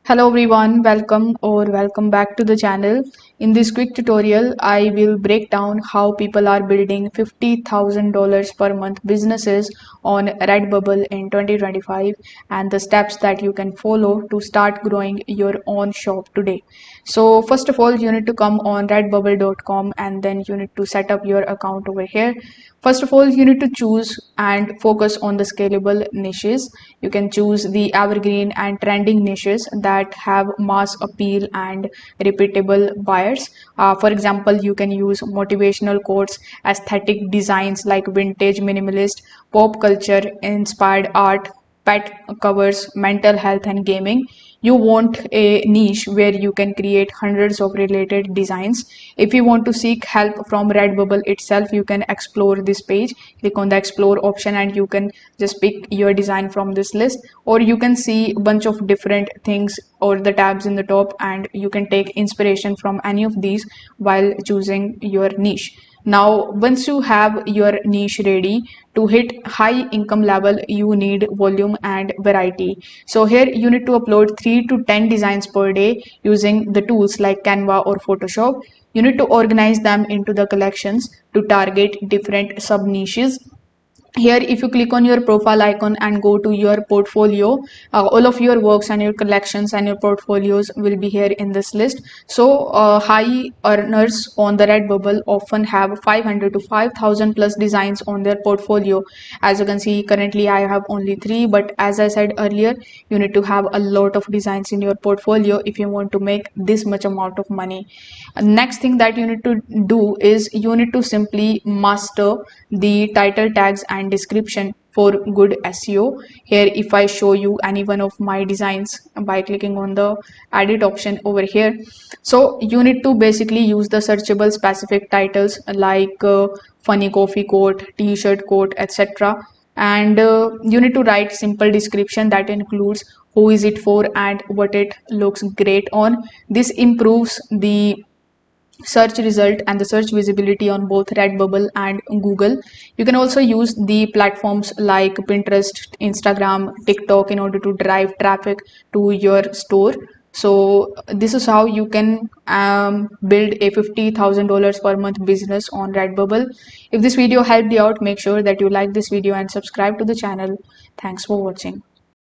Hello everyone, welcome back to the channel. In this quick tutorial, I will break down how people are building $50,000 per month businesses on Redbubble in 2025 and the steps that you can follow to start growing your own shop today. So first of all, you need to come on redbubble.com and then you need to set up your account over here. First of all, you need to choose and focus on the scalable niches. You can choose the evergreen and trending niches that have mass appeal and repeatable buyers. For example, you can use motivational quotes, aesthetic designs like vintage minimalist, pop culture inspired art, pet covers, mental health, and gaming. You want a niche where you can create hundreds of related designs. If you want to seek help from Redbubble itself, you can explore this page. Click on the explore option and you can just pick your design from this list, or you can see a bunch of different things or the tabs in the top, and you can take inspiration from any of these while choosing your niche. Now, once you have your niche ready to hit high income level, you need volume and variety. So here you need to upload 3 to 10 designs per day using the tools like Canva or Photoshop. You need to organize them into the collections to target different sub niches. Here, if you click on your profile icon and go to your portfolio, all of your works and your collections and your portfolios will be here in this list. So high earners on the Redbubble often have 500 to 5000 plus designs on their portfolio. As you can see, currently I have only 3, but as I said earlier, you need to have a lot of designs in your portfolio if you want to make this much amount of money. Next thing that you need to do is you need to simply master the title tags and description for good SEO. Here, if I show you any one of my designs by clicking on the edit option over here, so you need to basically use the searchable specific titles like funny coffee quote, t-shirt quote, etc. And you need to write simple description that includes who is it for and what it looks great on. This improves the search result and the search visibility on both Redbubble and Google. You can also use the platforms like Pinterest, Instagram, TikTok in order to drive traffic to your store. So this is how you can build a $50,000 per month business on Redbubble. If this video helped you out, make sure that you like this video and subscribe to the channel. Thanks for watching.